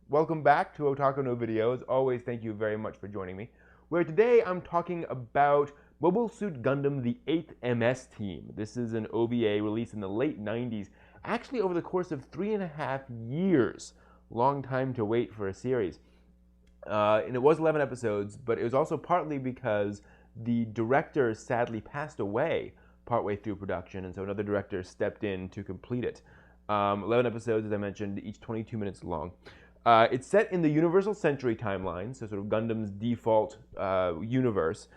Welcome back to Otaku No Video. As always, thank you very much for joining me. Where today I'm talking about Mobile Suit Gundam, the 8th MS team. This is an OVA released in the late 90s, actually over the course of 3.5 years. Long time to wait for a series. And it was 11 episodes, but it was also partly because the director sadly passed away partway through production, and so another director stepped in to complete it. 11 episodes, as I mentioned, each 22 minutes long. It's set in the Universal Century timeline, so sort of Gundam's default universe,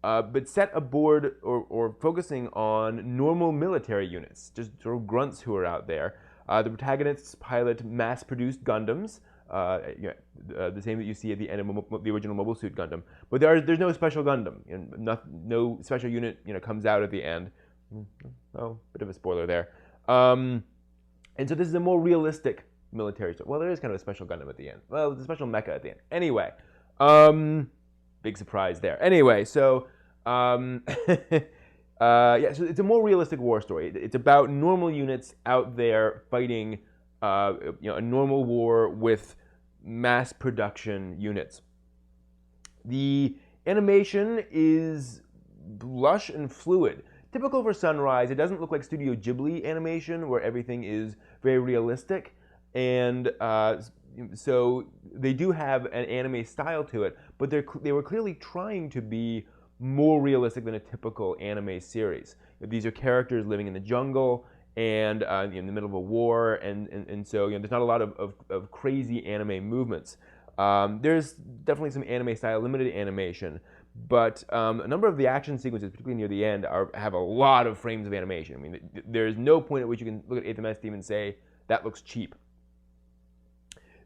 but set aboard or focusing on normal military units, just sort of grunts who are out there. The protagonists pilot mass-produced Gundams, the same that you see at the end of the original Mobile Suit Gundam. But there's no special Gundam. No special unit comes out at the end. Oh, bit of a spoiler there. And so this is a more realistic military story. Well, there is kind of a special Gundam at the end. Well, it's a special Mecha at the end. Anyway, big surprise there. Anyway, so yeah, so it's a more realistic war story. It's about normal units out there fighting, a normal war with mass production units. The animation is lush and fluid. Typical for Sunrise, it doesn't look like Studio Ghibli animation where everything is very realistic. And so they do have an anime style to it, but they were clearly trying to be more realistic than a typical anime series. These are characters living in the jungle and in the middle of a war, and so there's not a lot of crazy anime movements. There's definitely some anime style limited animation, but a number of the action sequences, particularly near the end, have a lot of frames of animation. I mean, there's no point at which you can look at 8th MS team and say that looks cheap.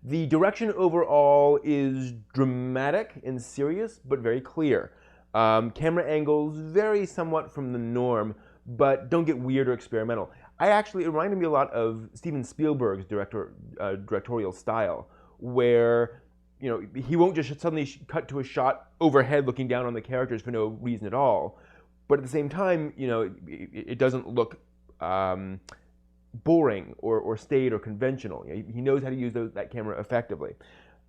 The direction overall is dramatic and serious, but very clear. Camera angles vary somewhat from the norm, but don't get weird or experimental. It reminded me a lot of Steven Spielberg's directorial style, where he won't just suddenly cut to a shot overhead looking down on the characters for no reason at all, but at the same time, it doesn't look boring or staid or conventional. He knows how to use that camera effectively.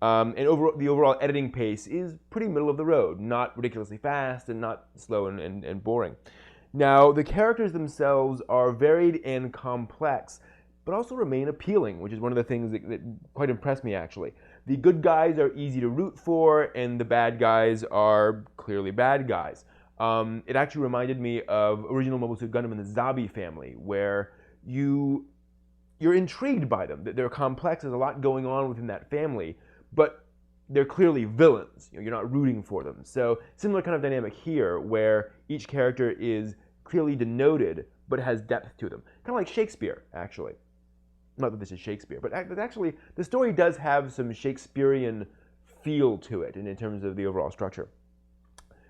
And the overall editing pace is pretty middle of the road, not ridiculously fast and not slow and boring. Now, the characters themselves are varied and complex, but also remain appealing, which is one of the things that quite impressed me, actually. The good guys are easy to root for, and the bad guys are clearly bad guys. It actually reminded me of original Mobile Suit Gundam and the Zabi family, where you're intrigued by them. They're complex, there's a lot going on within that family, but they're clearly villains. You're not rooting for them. So similar kind of dynamic here, where each character is clearly denoted, but has depth to them. Kind of like Shakespeare, actually. Not that this is Shakespeare, but actually the story does have some Shakespearean feel to it in terms of the overall structure.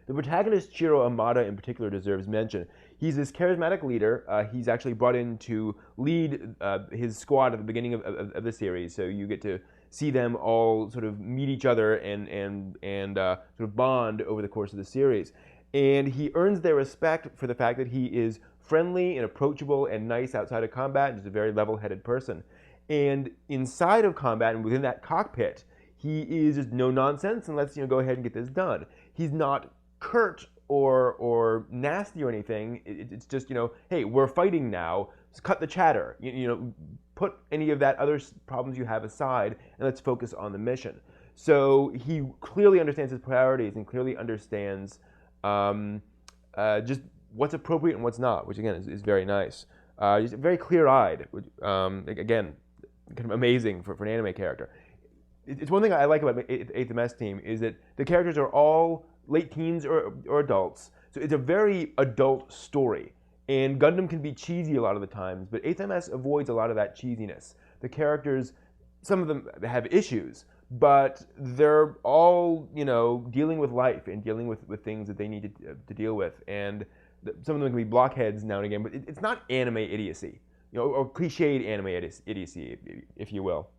The protagonist, Chiro Amada, in particular, deserves mention. He's this charismatic leader. He's actually brought in to lead his squad at the beginning of the series, so you get to see them all sort of meet each other and sort of bond over the course of the series. And he earns their respect for the fact that he is friendly and approachable and nice outside of combat, and just a very level-headed person. And inside of combat and within that cockpit, he is just no nonsense and let's go ahead and get this done. He's not curt or nasty or anything. It's just hey, we're fighting now. Just cut the chatter. Put any of that other problems you have aside and let's focus on the mission. So he clearly understands his priorities and clearly understands just what's appropriate and what's not, which again is very nice. He's very clear-eyed, which, again, kind of amazing for an anime character. It's one thing I like about 8th MS team is that the characters are all late teens or adults, so it's a very adult story. And Gundam can be cheesy a lot of the times, but 8th MS avoids a lot of that cheesiness. The characters, some of them have issues, but they're all dealing with life and dealing with things that they need to deal with. And some of them can be blockheads now and again, but it's not anime idiocy, or cliched anime idiocy, if you will.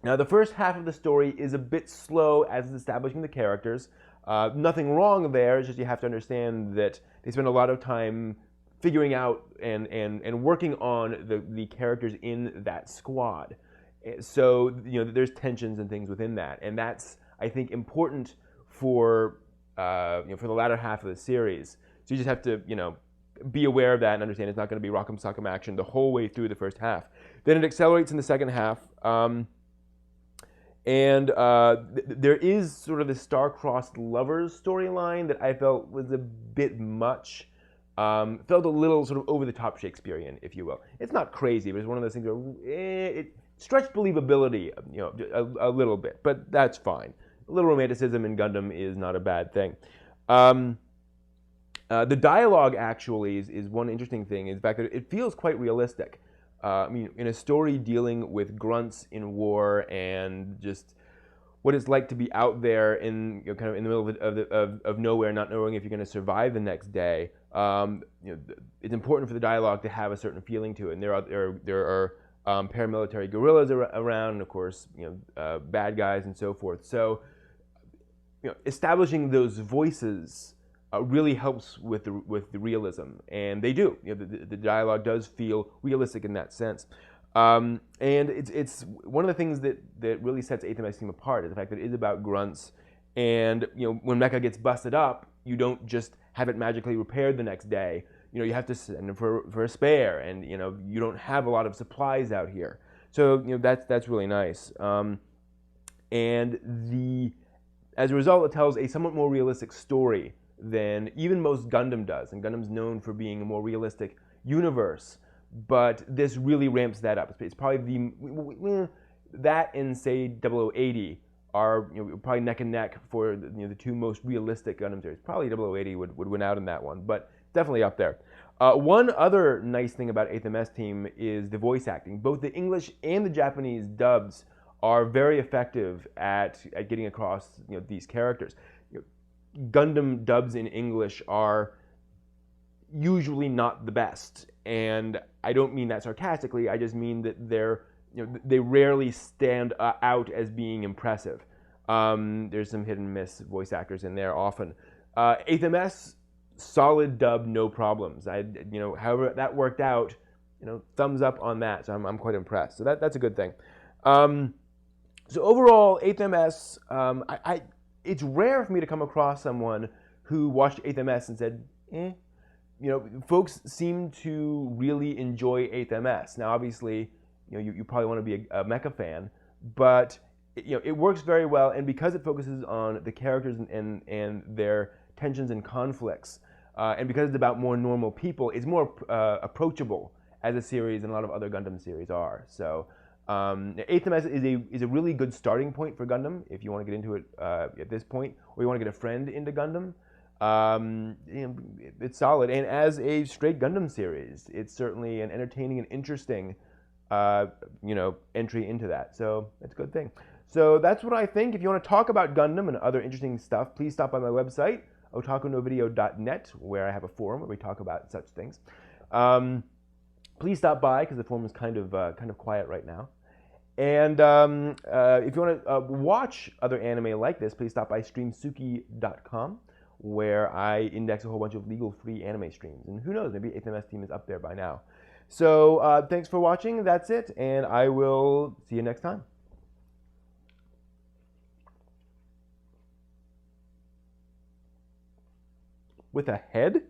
Now, the first half of the story is a bit slow as it's establishing the characters. Nothing wrong there, it's just you have to understand that they spend a lot of time figuring out and working on the characters in that squad. So there's tensions and things within that, and that's, I think, important for for the latter half of the series. So you just have to be aware of that and understand it's not going to be rock'em sock'em action the whole way through the first half. Then it accelerates in the second half. And there is sort of the star-crossed lovers storyline that I felt was a bit much. Felt a little sort of over-the-top Shakespearean, if you will. It's not crazy, but it's one of those things where it stretched believability, a little bit, but that's fine. A little romanticism in Gundam is not a bad thing. The dialogue actually is one interesting thing. Is the fact that it feels quite realistic. I mean, in a story dealing with grunts in war and just what it's like to be out there in kind of in the middle of nowhere, not knowing if you're going to survive the next day. It's important for the dialogue to have a certain feeling to it. And there are paramilitary guerrillas around, and of course, bad guys and so forth. So, establishing those voices really helps with the realism, and they do. The dialogue does feel realistic in that sense, and it's one of the things that really sets 8th MS team apart is the fact that it is about grunts, and when Mecha gets busted up, you don't just have it magically repaired the next day. You have to send for a spare, and you don't have a lot of supplies out here. So that's really nice, and as a result, it tells a somewhat more realistic story than even most Gundam does, and Gundam's known for being a more realistic universe, but this really ramps that up. It's probably that and say 0080 are probably neck and neck for the two most realistic Gundam series. Probably 0080 would win out in that one, but definitely up there. One other nice thing about 8th MS team is the voice acting. Both the English and the Japanese dubs are very effective at getting across these characters. Gundam dubs in English are usually not the best, and I don't mean that sarcastically. I just mean that they rarely stand out as being impressive. There's some hit and miss voice actors in there often. 8th MS, solid dub, no problems. However that worked out, thumbs up on that. So I'm quite impressed. So that's a good thing. So overall, 8th MS, it's rare for me to come across someone who watched 8th MS and said, eh. Folks seem to really enjoy 8th MS. Now, obviously, you probably want to be a Mecha fan, but it works very well, and because it focuses on the characters and their tensions and conflicts, and because it's about more normal people, it's more approachable as a series than a lot of other Gundam series are. So 8th MS is a really good starting point for Gundam if you want to get into it at this point, or you want to get a friend into Gundam. It's solid, and as a straight Gundam series, it's certainly an entertaining and interesting entry into that. So that's a good thing. So that's what I think. If you want to talk about Gundam and other interesting stuff, please stop by my website, otakunovideo.net, where I have a forum where we talk about such things. Please stop by because the forum is kind of quiet right now. And if you want to watch other anime like this, please stop by streamsuki.com, where I index a whole bunch of legal-free anime streams. And who knows, maybe 8th MS team is up there by now. So thanks for watching. That's it, and I will see you next time. With a head?